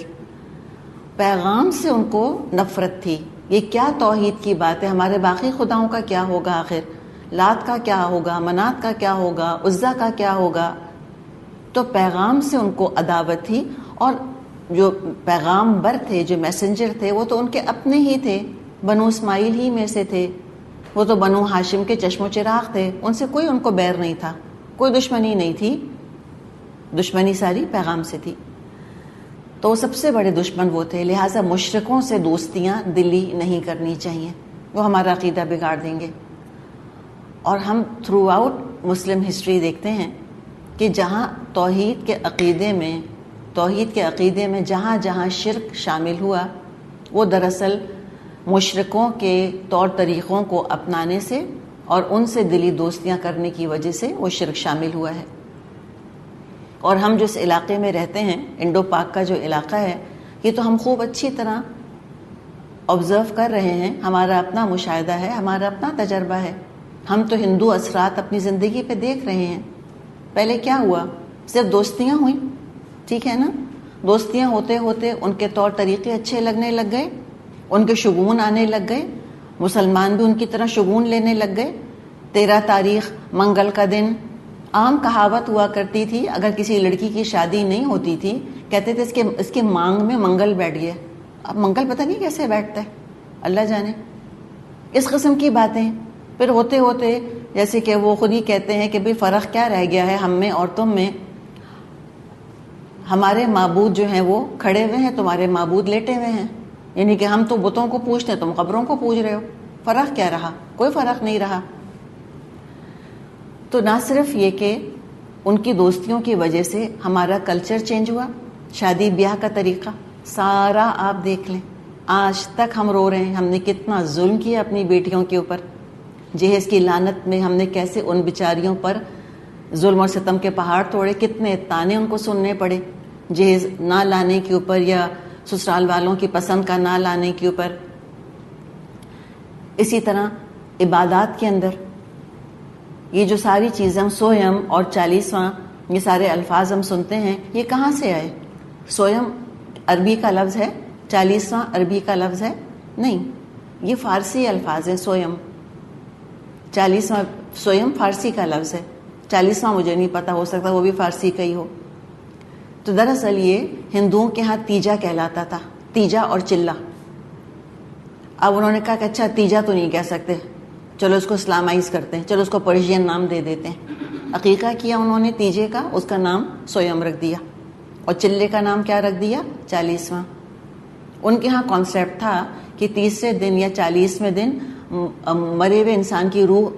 پیغام سے ان کو نفرت تھی. یہ کیا توحید کی بات ہے؟ ہمارے باقی خداؤں کا کیا ہوگا آخر؟ لات کا کیا ہوگا؟ منات کا کیا ہوگا؟ عزا کا کیا ہوگا؟ تو پیغام سے ان کو عداوت تھی. اور جو پیغام بر تھے، جو میسنجر تھے، وہ تو ان کے اپنے ہی تھے، بنو اسماعیل ہی میں سے تھے. وہ تو بنو ہاشم کے چشم و چراغ تھے. ان سے کوئی ان کو بیر نہیں تھا، کوئی دشمنی نہیں تھی. دشمنی ساری پیغام سے تھی. تو سب سے بڑے دشمن وہ تھے. لہٰذا مشرکوں سے دوستیاں دلی نہیں کرنی چاہیے، وہ ہمارا عقیدہ بگاڑ دیں گے. اور ہم تھرو آؤٹ مسلم ہسٹری دیکھتے ہیں کہ جہاں توحید کے عقیدے میں جہاں جہاں شرک شامل ہوا، وہ دراصل مشرکوں کے طور طریقوں کو اپنانے سے اور ان سے دلی دوستیاں کرنے کی وجہ سے وہ شرک شامل ہوا ہے. اور ہم جس علاقے میں رہتے ہیں، انڈو پاک کا جو علاقہ ہے، یہ تو ہم خوب اچھی طرح آبزرو کر رہے ہیں. ہمارا اپنا مشاہدہ ہے، ہمارا اپنا تجربہ ہے. ہم تو ہندو اثرات اپنی زندگی پہ دیکھ رہے ہیں. پہلے کیا ہوا؟ صرف دوستیاں ہوئیں، ٹھیک ہے نا. دوستیاں ہوتے ہوتے ان کے طور طریقے اچھے لگنے لگ گئے، ان کے شگون آنے لگ گئے. مسلمان بھی ان کی طرح شگون لینے لگ گئے. 13 تاریخ منگل کا دن، عام کہاوت ہوا کرتی تھی. اگر کسی لڑکی کی شادی نہیں ہوتی تھی، کہتے تھے اس کے مانگ میں منگل بیٹھ گیا. اب منگل پتہ نہیں کیسے بیٹھتا ہے، اللہ جانے. اس قسم کی باتیں پھر ہوتے ہوتے، جیسے کہ وہ خود ہی کہتے ہیں کہ بھئی فرق کیا رہ گیا ہے ہم میں اور تم میں؟ ہمارے معبود جو ہیں وہ کھڑے ہوئے ہیں، تمہارے معبود لیٹے ہوئے ہیں. یعنی کہ ہم تو بتوں کو پوجتے ہیں، تم قبروں کو پوج رہے ہو. فرق کیا رہا؟ کوئی فرق نہیں رہا. تو نہ صرف یہ کہ ان کی دوستیوں کی وجہ سے ہمارا کلچر چینج ہوا، شادی بیاہ کا طریقہ سارا آپ دیکھ لیں. آج تک ہم رو رہے ہیں، ہم نے کتنا ظلم کیا اپنی بیٹیوں کے اوپر. جہیز کی لعنت میں ہم نے کیسے ان بیچاریوں پر ظلم اور ستم کے پہاڑ توڑے، کتنے تانے ان کو سننے پڑے جہیز نہ لانے کے اوپر یا سسرال والوں کی پسند کا نہ لانے کے اوپر. اسی طرح عبادات کے اندر یہ جو ساری چیزیں ہم سویم اور 40واں، یہ سارے الفاظ ہم سنتے ہیں، یہ کہاں سے آئے؟ سویم عربی کا لفظ ہے، 40واں عربی کا لفظ ہے؟ نہیں، یہ فارسی الفاظ ہیں. سویم 40واں، سویم فارسی کا لفظ ہے. 40واں مجھے نہیں پتا، ہو سکتا وہ بھی فارسی کا ہی ہو. تو دراصل یہ ہندوؤں کے ہاں تیجا کہلاتا تھا، تیجا اور چلہ. اب انہوں نے کہا کہ اچھا تیجا تو نہیں کہہ سکتے، چلو اس کو اسلامائز کرتے ہیں، چلو اس کو پرشین نام دے دیتے ہیں. عقیقہ کیا انہوں نے تیجے کا، اس کا نام سویم رکھ دیا. اور چلے کا نام کیا رکھ دیا؟ 40واں. ان کے ہاں کانسیپٹ تھا کہ تیسرے دن یا 40ویں دن مرے ہوئے انسان کی روح،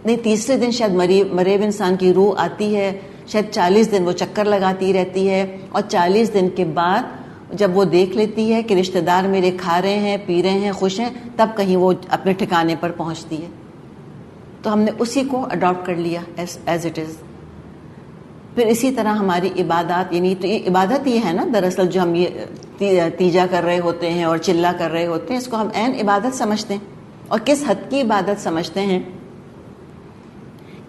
نہیں تیسرے دن شاید مرے ہوئے انسان کی روح آتی ہے، شاید 40 دن وہ چکر لگاتی رہتی ہے، اور 40 دن کے بعد جب وہ دیکھ لیتی ہے کہ رشتہ دار میرے کھا رہے ہیں، پی رہے ہیں، خوش ہیں، تب کہیں وہ اپنے ٹھکانے پر پہنچتی ہے. تو ہم نے اسی کو اڈاپٹ کر لیا ایز اٹ از. پھر اسی طرح ہماری عبادات، یعنی تو یہ عبادت یہ ہے نا دراصل جو ہم یہ تیجا کر رہے ہوتے ہیں اور چلہ کر رہے ہوتے ہیں، اس کو ہم عین عبادت سمجھتے ہیں. اور کس حد کی عبادت سمجھتے ہیں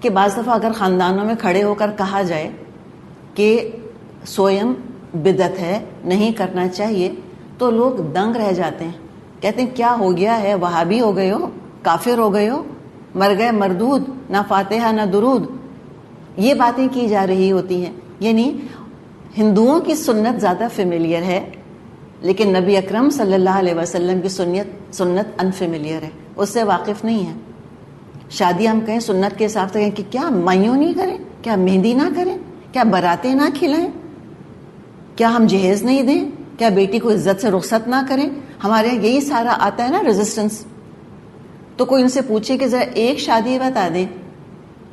کہ بعض دفعہ اگر خاندانوں میں کھڑے ہو کر کہا جائے کہ سویم بدعت ہے، نہیں کرنا چاہیے، تو لوگ دنگ رہ جاتے ہیں. کہتے ہیں کیا ہو گیا ہے، وہابی ہو گئے ہو، کافر ہو گئے ہو، مر گئے مردود، نہ فاتحہ نہ درود. یہ باتیں کی جا رہی ہوتی ہیں. یعنی ہندوؤں کی سنت زیادہ فیملیئر ہے، لیکن نبی اکرم صلی اللہ علیہ وسلم کی سنت انفیملیئر ہے، اس سے واقف نہیں ہے. شادی ہم کہیں سنت کے حساب سے کہیں کہ کیا مائیوں نہیں کریں، کیا مہندی نہ کریں، کیا براتیں نہ کھلائیں، کیا ہم جہیز نہیں دیں، کیا بیٹی کو عزت سے رخصت نہ کریں. ہمارے یہاں یہی سارا آتا ہے نا ریزسٹنس. تو کوئی ان سے پوچھے کہ ذرا ایک شادی بتا دیں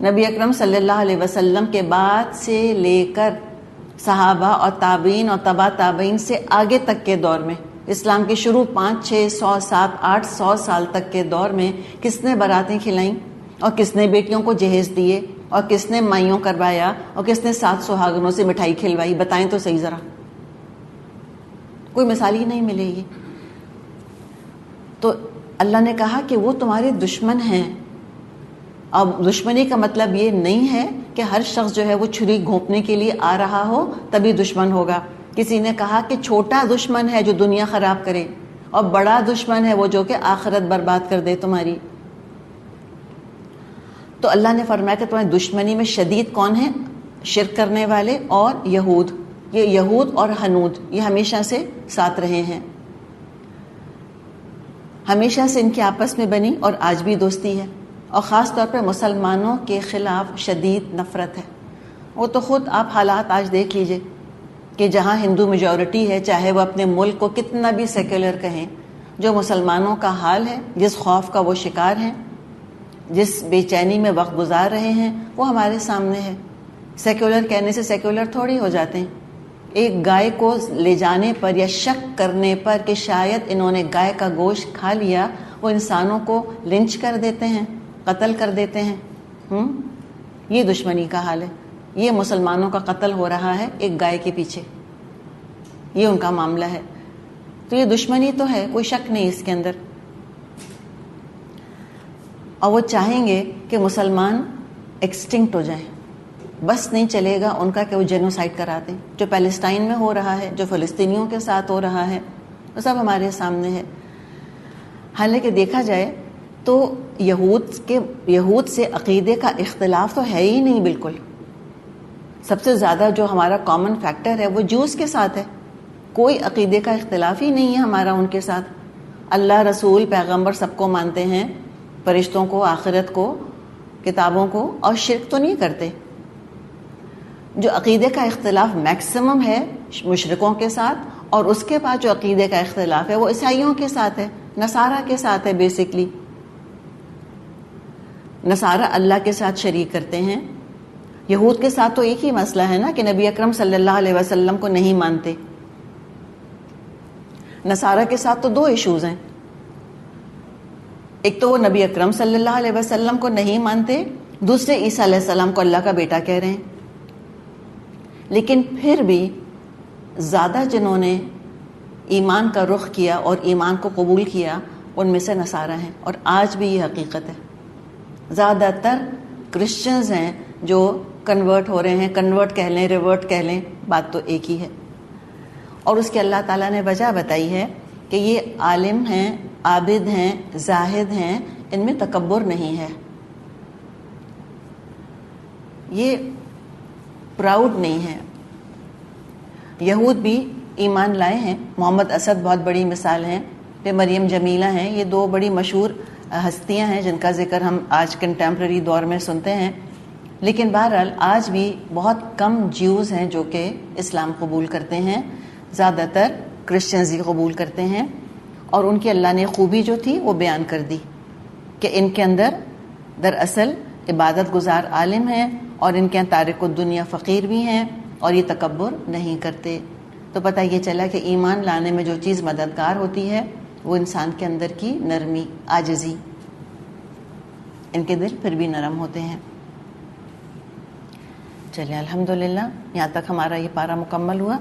نبی اکرم صلی اللہ علیہ وسلم کے بعد سے لے کر صحابہ اور تابعین اور تبع تابعین سے آگے تک کے دور میں، اسلام کے شروع 500 600 700 800 سال تک کے دور میں کس نے براتیں کھلائیں اور کس نے بیٹیوں کو جہیز دیے اور کس نے مائیوں کروایا اور کس نے 7 سہاگنوں سے مٹھائی کھلوائی؟ بتائیں تو صحیح ذرا، کوئی مثال ہی نہیں ملے گی۔ تو اللہ نے کہا کہ وہ تمہارے دشمن ہیں۔ اب دشمنی کا مطلب یہ نہیں ہے کہ ہر شخص جو ہے وہ چھری گھونپنے کے لیے آ رہا ہو تبھی دشمن ہوگا۔ کسی نے کہا کہ چھوٹا دشمن ہے جو دنیا خراب کرے، اور بڑا دشمن ہے وہ جو کہ آخرت برباد کر دے تمہاری۔ تو اللہ نے فرمایا کہ تمہاری دشمنی میں شدید کون ہے؟ شرک کرنے والے اور یہود۔ یہ یہود اور ہنود یہ ہمیشہ سے ساتھ رہے ہیں، ہمیشہ سے ان کی آپس میں بنی اور آج بھی دوستی ہے، اور خاص طور پر مسلمانوں کے خلاف شدید نفرت ہے۔ وہ تو خود آپ حالات آج دیکھ لیجئے کہ جہاں ہندو میجورٹی ہے، چاہے وہ اپنے ملک کو کتنا بھی سیکولر کہیں، جو مسلمانوں کا حال ہے، جس خوف کا وہ شکار ہیں، جس بے چینی میں وقت گزار رہے ہیں، وہ ہمارے سامنے ہے۔ سیکولر کہنے سے سیکولر تھوڑی ہو جاتے ہیں۔ ایک گائے کو لے جانے پر یا شک کرنے پر کہ شاید انہوں نے گائے کا گوشت کھا لیا، وہ انسانوں کو لنچ کر دیتے ہیں، قتل کر دیتے ہیں۔ یہ دشمنی کا حال ہے۔ یہ مسلمانوں کا قتل ہو رہا ہے ایک گائے کے پیچھے، یہ ان کا معاملہ ہے۔ تو یہ دشمنی تو ہے، کوئی شک نہیں اس کے اندر۔ اور وہ چاہیں گے کہ مسلمان ایکسٹنکٹ ہو جائیں، بس نہیں چلے گا ان کا کہ وہ جینوسائیڈ کرا دیں۔ جو پیلسٹائن میں ہو رہا ہے، جو فلسطینیوں کے ساتھ ہو رہا ہے، وہ سب ہمارے سامنے ہے۔ حالانکہ دیکھا جائے تو یہود سے عقیدے کا اختلاف تو ہے ہی نہیں بالکل۔ سب سے زیادہ جو ہمارا کامن فیکٹر ہے وہ جوز کے ساتھ ہے، کوئی عقیدے کا اختلاف ہی نہیں ہے ہمارا ان کے ساتھ۔ اللہ، رسول، پیغمبر سب کو مانتے ہیں، فرشتوں کو، آخرت کو، کتابوں کو، اور شرک تو نہیں کرتے۔ جو عقیدے کا اختلاف میکسیمم ہے مشرکوں کے ساتھ، اور اس کے بعد جو عقیدے کا اختلاف ہے وہ عیسائیوں کے ساتھ ہے، نصارہ کے ساتھ ہے۔ بیسکلی نصارہ اللہ کے ساتھ شریک کرتے ہیں۔ یہود کے ساتھ تو ایک ہی مسئلہ ہے نا کہ نبی اکرم صلی اللہ علیہ وسلم کو نہیں مانتے۔ نصارہ کے ساتھ تو 2 ایشوز ہیں، ایک تو وہ نبی اکرم صلی اللہ علیہ وسلم کو نہیں مانتے، دوسرے عیسیٰ علیہ السلام کو اللہ کا بیٹا کہہ رہے ہیں۔ لیکن پھر بھی زیادہ جنہوں نے ایمان کا رخ کیا اور ایمان کو قبول کیا ان میں سے نصارہ ہیں، اور آج بھی یہ حقیقت ہے۔ زیادہ تر کرسچنز ہیں جو کنورٹ ہو رہے ہیں، کنورٹ کہہ لیں، ریورٹ کہہ لیں، بات تو ایک ہی ہے۔ اور اس کے اللہ تعالیٰ نے وجہ بتائی ہے کہ یہ عالم ہیں، عابد ہیں، زاہد ہیں، ان میں تکبر نہیں ہے، یہ پراؤڈ نہیں ہے۔ یہود بھی ایمان لائے ہیں، محمد اسد بہت بڑی مثال ہیں، پھر مریم جمیلہ ہیں، یہ 2 بڑی مشہور ہستیاں ہیں جن کا ذکر ہم آج کنٹمپریری دور میں سنتے ہیں۔ لیکن بہرحال آج بھی بہت کم جیوز ہیں جو کہ اسلام قبول کرتے ہیں، زیادہ تر کرسچنز ہی قبول کرتے ہیں۔ اور ان کی اللہ نے خوبی جو تھی وہ بیان کر دی کہ ان کے اندر دراصل عبادت گزار عالم ہیں، اور ان کے تارک الدنیا فقیر بھی ہیں، اور یہ تکبر نہیں کرتے۔ تو پتہ یہ چلا کہ ایمان لانے میں جو چیز مددگار ہوتی ہے وہ انسان کے اندر کی نرمی، عاجزی۔ ان کے دل پھر بھی نرم ہوتے ہیں۔ چلیں الحمدللہ، یہاں تک ہمارا یہ پارہ مکمل ہوا۔